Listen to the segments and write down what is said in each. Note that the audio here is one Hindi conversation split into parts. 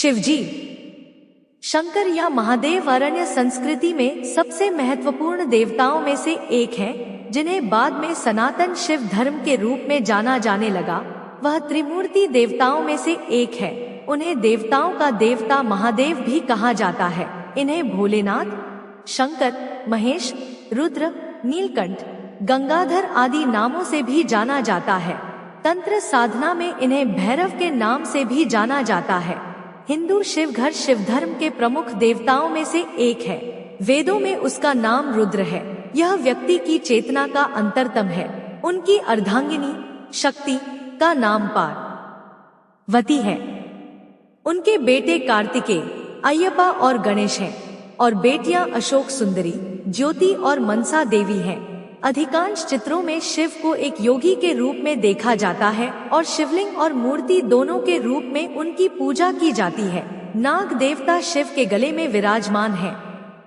शिवजी शंकर या महादेव अरण्य संस्कृति में सबसे महत्वपूर्ण देवताओं में से एक हैं, जिन्हें बाद में सनातन शिव धर्म के रूप में जाना जाने लगा। वह त्रिमूर्ति देवताओं में से एक है। उन्हें देवताओं का देवता महादेव भी कहा जाता है। इन्हें भोलेनाथ, शंकर, महेश, रुद्र, नीलकंठ, गंगाधर आदि नामों से भी जाना जाता है। तंत्र साधना में इन्हें भैरव के नाम से भी जाना जाता है। हिंदू शिवघर शिव धर्म के प्रमुख देवताओं में से एक है। वेदों में उसका नाम रुद्र है। यह व्यक्ति की चेतना का अंतरतम है। उनकी अर्धांगिनी शक्ति का नाम पार्वती है। उनके बेटे कार्तिकेय, अय्यप्पा और गणेश हैं, और बेटियां अशोक सुंदरी, ज्योति और मनसा देवी हैं। अधिकांश चित्रों में शिव को एक योगी के रूप में देखा जाता है और शिवलिंग और मूर्ति दोनों के रूप में उनकी पूजा की जाती है। नाग देवता शिव के गले में विराजमान है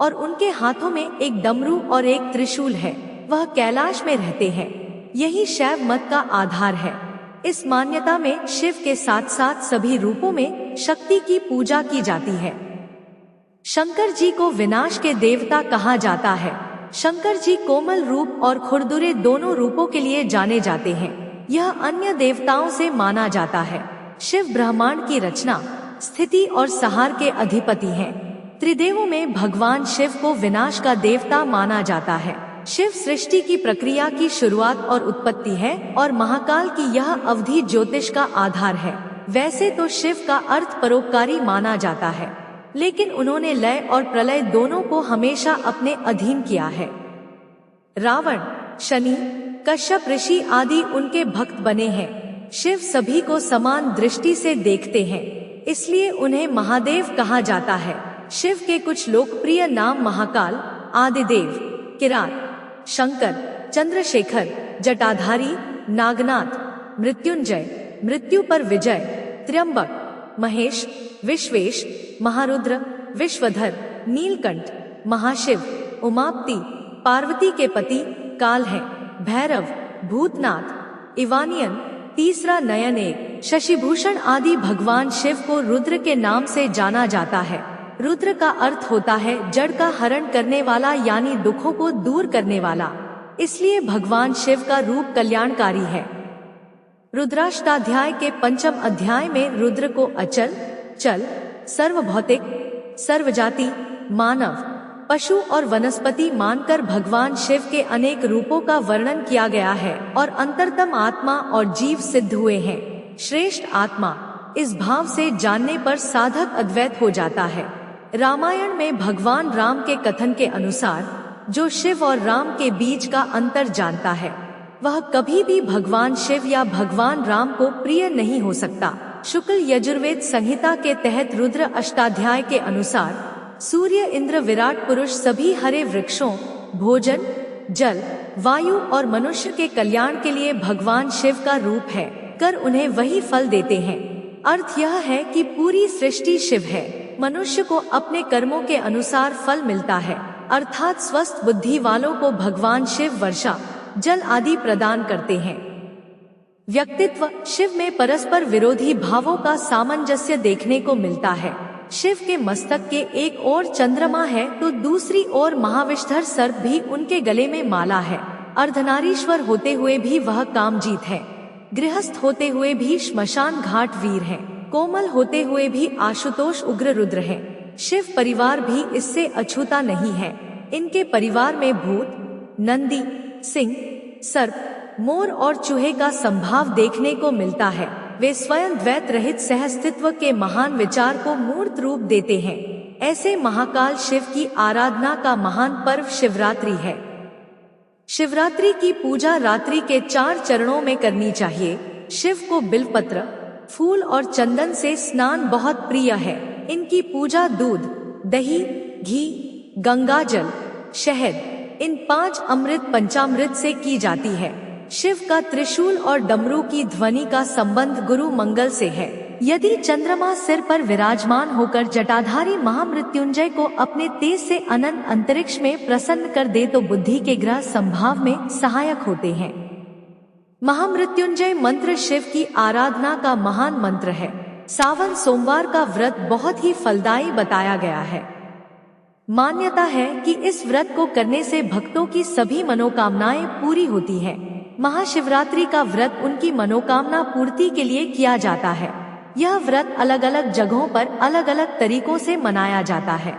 और उनके हाथों में एक डमरू और एक त्रिशूल है। वह कैलाश में रहते हैं। यही शैव मत का आधार है। इस मान्यता में शिव के साथ साथ सभी रूपों में शक्ति की पूजा की जाती है। शंकर जी को विनाश के देवता कहा जाता है। शंकर जी कोमल रूप और खुरदुरे दोनों रूपों के लिए जाने जाते हैं। यह अन्य देवताओं से माना जाता है। शिव ब्रह्मांड की रचना, स्थिति और संहार के अधिपति हैं। त्रिदेवों में भगवान शिव को विनाश का देवता माना जाता है। शिव सृष्टि की प्रक्रिया की शुरुआत और उत्पत्ति है और महाकाल की यह अवधि ज्योतिष का आधार है। वैसे तो शिव का अर्थ परोपकारी माना जाता है, लेकिन उन्होंने लय और प्रलय दोनों को हमेशा अपने अधीन किया है। रावण, शनि, कश्यप ऋषि आदि उनके भक्त बने हैं। शिव सभी को समान दृष्टि से देखते हैं, इसलिए उन्हें महादेव कहा जाता है। शिव के कुछ लोकप्रिय नाम महाकाल, आदिदेव, किरात, शंकर, चंद्रशेखर, जटाधारी, नागनाथ, मृत्युंजय, मृत्यु पर विजय, त्र्यंबक, महेश, विश्वेश, महारुद्र, विश्वधर, नीलकंठ, महाशिव, उमापति, पार्वती के पति काल है, भैरव, भूतनाथ, इवानियन, तीसरा नयन एक, शशिभूषण आदि। भगवान शिव को रुद्र के नाम से जाना जाता है। रुद्र का अर्थ होता है जड़ का हरण करने वाला, यानी दुखों को दूर करने वाला। इसलिए भगवान शिव का रूप कल्याणकारी है। रुद्राष्टाध्याय के 5वें अध्याय में रुद्र को अचल, चल, सर्वभौतिक, सर्वजाति, मानव, पशु और वनस्पति मानकर भगवान शिव के अनेक रूपों का वर्णन किया गया है और अंतरतम आत्मा और जीव सिद्ध हुए हैं। श्रेष्ठ आत्मा इस भाव से जानने पर साधक अद्वैत हो जाता है। रामायण में भगवान राम के कथन के अनुसार जो शिव और राम के बीच का अंतर जानता है, वह कभी भी भगवान शिव या भगवान राम को प्रिय नहीं हो सकता। शुक्ल यजुर्वेद संहिता के तहत रुद्र अष्टाध्याय के अनुसार सूर्य, इंद्र, विराट पुरुष सभी हरे वृक्षों, भोजन, जल, वायु और मनुष्य के कल्याण के लिए भगवान शिव का रूप है कर उन्हें वही फल देते हैं। अर्थ यह है कि पूरी सृष्टि शिव है। मनुष्य को अपने कर्मों के अनुसार फल मिलता है, अर्थात स्वस्थ बुद्धि वालों को भगवान शिव वर्षा, जल आदि प्रदान करते हैं। व्यक्तित्व शिव में परस्पर विरोधी भावों का सामंजस्य देखने को मिलता है। शिव के मस्तक के एक ओर चंद्रमा है तो दूसरी ओर महाविष्धर सर्प भी उनके गले में माला है। अर्धनारीश्वर होते हुए भी वह कामजीत है। गृहस्थ होते हुए भी श्मशान घाट वीर है। कोमल होते हुए भी आशुतोष उग्र रुद्र है। शिव परिवार भी इससे अछूता नहीं है। इनके परिवार में भूत, नंदी, सिंह, सर्प, मोर और चूहे का संभाव देखने को मिलता है। वे स्वयं द्वैत रहित सहस्तित्व के महान विचार को मूर्त रूप देते हैं। ऐसे महाकाल शिव की आराधना का महान पर्व शिवरात्रि है। शिवरात्रि की पूजा रात्रि के 4 चरणों में करनी चाहिए। शिव को बिल्वपत्र, फूल और चंदन से स्नान बहुत प्रिय है। इनकी पूजा दूध, दही, घी, गंगाजल, शहद, इन 5 अमृत पंचामृत से की जाती है। शिव का त्रिशूल और डमरू की ध्वनि का संबंध गुरु मंगल से है। यदि चंद्रमा सिर पर विराजमान होकर जटाधारी महामृत्युंजय को अपने तेज से अनंत अंतरिक्ष में प्रसन्न कर दे तो बुद्धि के ग्रह संभाव में सहायक होते हैं। महामृत्युंजय मंत्र शिव की आराधना का महान मंत्र है। सावन सोमवार का व्रत बहुत ही फलदायी बताया गया है। मान्यता है कि इस व्रत को करने से भक्तों की सभी मनोकामनाएं पूरी होती हैं। महाशिवरात्रि का व्रत उनकी मनोकामना पूर्ति के लिए किया जाता है। यह व्रत अलग अलग जगहों पर अलग अलग तरीकों से मनाया जाता है।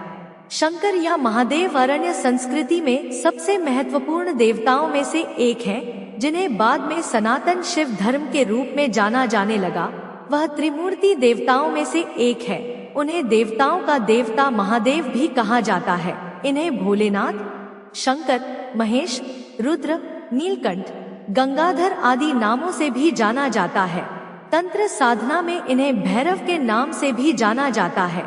शंकर या महादेव अरण्य संस्कृति में सबसे महत्वपूर्ण देवताओं में से एक हैं, जिन्हें बाद में सनातन शिव धर्म के रूप में जाना जाने लगा। वह त्रिमूर्ति देवताओं में से एक है। उन्हें देवताओं का देवता महादेव भी कहा जाता है। इन्हें भोलेनाथ, शंकर, महेश, रुद्र, नीलकंठ, गंगाधर आदि नामों से भी जाना जाता है। तंत्र साधना में इन्हें भैरव के नाम से भी जाना जाता है।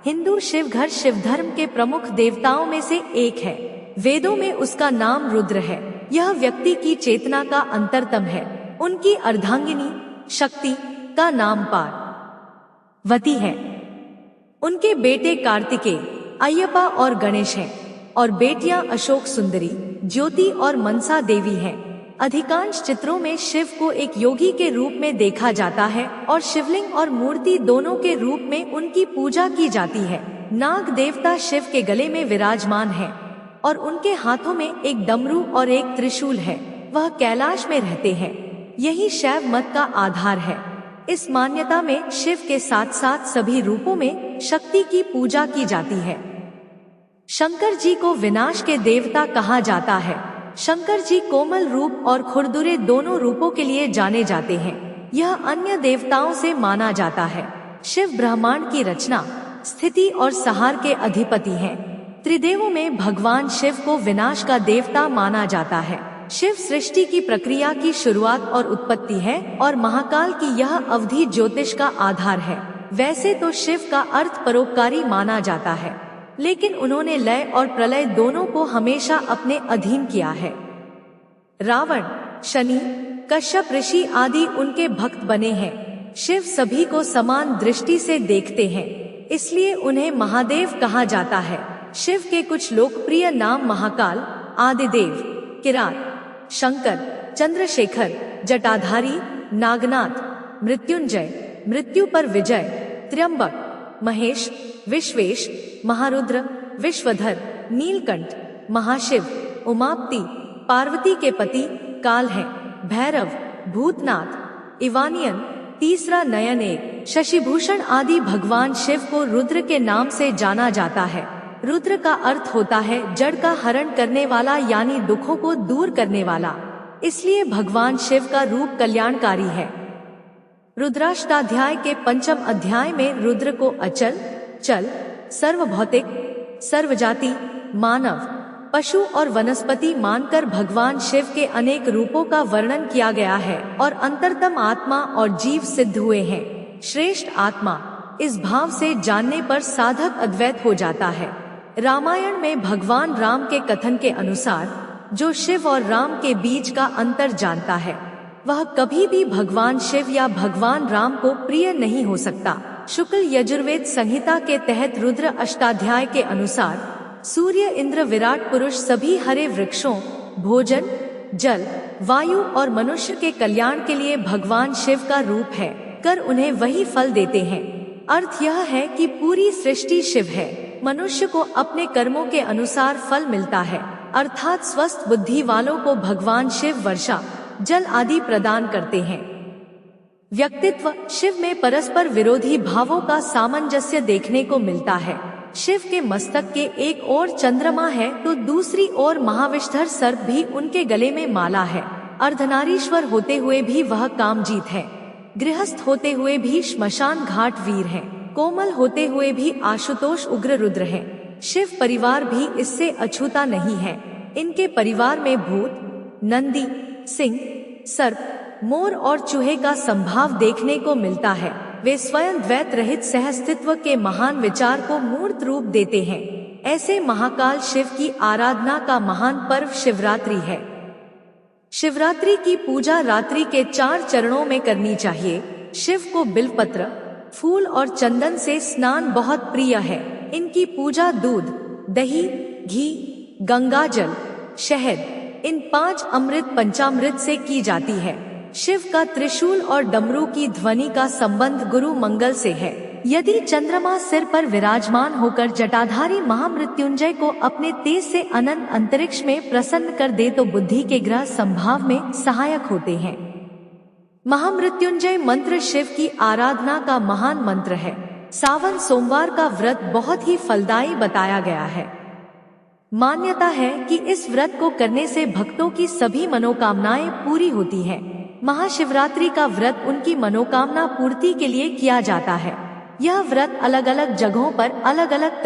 हिंदू शिवघर शिव धर्म के प्रमुख देवताओं में से एक है। वेदों में उसका नाम रुद्र है। यह व्यक्ति की चेतना का अंतरतम है। उनकी अर्धांगिनी शक्ति का नाम पार्वती है। उनके बेटे कार्तिकेय, अय्यप्पा और गणेश हैं और बेटियां अशोक सुंदरी, ज्योति और मनसा देवी हैं। अधिकांश चित्रों में शिव को एक योगी के रूप में देखा जाता है और शिवलिंग और मूर्ति दोनों के रूप में उनकी पूजा की जाती है। नाग देवता शिव के गले में विराजमान है और उनके हाथों में एक डमरू और एक त्रिशूल है। वह कैलाश में रहते हैं। यही शैव मत का आधार है। इस मान्यता में शिव के साथ साथ सभी रूपों में शक्ति की पूजा की जाती है। शंकर जी को विनाश के देवता कहा जाता है। शंकर जी कोमल रूप और खुरदुरे दोनों रूपों के लिए जाने जाते हैं। यह अन्य देवताओं से माना जाता है। शिव ब्रह्मांड की रचना, स्थिति और संहार के अधिपति हैं। त्रिदेवों में भगवान शिव को विनाश का देवता माना जाता है। शिव सृष्टि की प्रक्रिया की शुरुआत और उत्पत्ति है और महाकाल की यह अवधि ज्योतिष का आधार है। वैसे तो शिव का अर्थ परोपकारी माना जाता है, लेकिन उन्होंने लय और प्रलय दोनों को हमेशा अपने अधीन किया है। रावण, शनि, कश्यप ऋषि आदि उनके भक्त बने हैं। शिव सभी को समान दृष्टि से देखते हैं, इसलिए उन्हें महादेव कहा जाता है। शिव के कुछ लोकप्रिय नाम महाकाल, आदिदेव, किरात, शंकर, चंद्रशेखर, जटाधारी, नागनाथ, मृत्युंजय, मृत्यु पर विजय, त्र्यंबक, महेश, विश्वेश, महारुद्र, विश्वधर, नीलकंठ, महाशिव, उमापति, पार्वती के पति काल हैं, भैरव, भूतनाथ, इवानियन, तीसरा नयनेक, शशिभूषण आदि। भगवान शिव को रुद्र के नाम से जाना जाता है। रुद्र का अर्थ होता है जड़ का हरण करने वाला, यानी दुखों को दूर करने वाला। इसलिए भगवान शिव का रूप कल्याणकारी है। रुद्राष्टाध्याय के 5वें अध्याय में रुद्र को अचल, चल, सर्वभौतिक, सर्वजाति, मानव, पशु और वनस्पति मानकर भगवान शिव के अनेक रूपों का वर्णन किया गया है और अंतरतम आत्मा और जीव सिद्ध हुए हैं। श्रेष्ठ आत्मा, इस भाव से जानने पर साधक अद्वैत हो जाता है। रामायण में भगवान राम के कथन के अनुसार जो शिव और राम के बीच का अंतर जानता है, वह कभी भी भगवान शिव या भगवान राम को प्रिय नहीं हो सकता। शुक्ल यजुर्वेद संहिता के तहत रुद्र अष्टाध्याय के अनुसार सूर्य, इंद्र, विराट पुरुष सभी हरे वृक्षों, भोजन, जल, वायु और मनुष्य के कल्याण के लिए भगवान शिव का रूप है कर उन्हें वही फल देते हैं। अर्थ यह है कि पूरी सृष्टि शिव है। मनुष्य को अपने कर्मों के अनुसार फल मिलता है, अर्थात स्वस्थ बुद्धि वालों को भगवान शिव वर्षा, जल आदि प्रदान करते हैं। व्यक्तित्व, शिव में परस्पर विरोधी भावों का सामंजस्य देखने को मिलता है। शिव के मस्तक के एक ओर चंद्रमा है तो दूसरी ओर महाविष्धर सर्प भी उनके गले में माला है। अर्धनारीश्वर होते हुए भी वह कामजीत है। गृहस्थ होते हुए भी श्मशान घाट वीर है। कोमल होते हुए भी आशुतोष उग्र रुद्र है। शिव परिवार भी इससे अछूता नहीं है। इनके परिवार में भूत, नंदी, सिंह, सर्प, मोर और चूहे का संभाव देखने को मिलता है। वे स्वयं द्वैत रहित सहस्तित्व के महान विचार को मूर्त रूप देते हैं। ऐसे महाकाल शिव की आराधना का महान पर्व शिवरात्रि है। शिवरात्रि की पूजा रात्रि के 4 चरणों में करनी चाहिए। शिव को बिल्वपत्र, फूल और चंदन से स्नान बहुत प्रिय है। इनकी पूजा दूध, दही, घी, गंगाजल, शहद, इन 5 अमृत पंचामृत से की जाती है। शिव का त्रिशूल और डमरू की ध्वनि का संबंध गुरु मंगल से है। यदि चंद्रमा सिर पर विराजमान होकर जटाधारी महामृत्युंजय को अपने तेज से अनंत अंतरिक्ष में प्रसन्न कर दे तो बुद्धि के ग्रह संभाव में सहायक होते हैं। महामृत्युंजय मंत्र शिव की आराधना का महान मंत्र है। सावन सोमवार का व्रत बहुत ही फलदायी बताया गया है। मान्यता है कि इस व्रत को करने से भक्तों की सभी मनोकामनाएं पूरी होती हैं। महाशिवरात्रि का व्रत उनकी मनोकामना पूर्ति के लिए किया जाता है। यह व्रत अलग अलग जगहों पर अलग अलग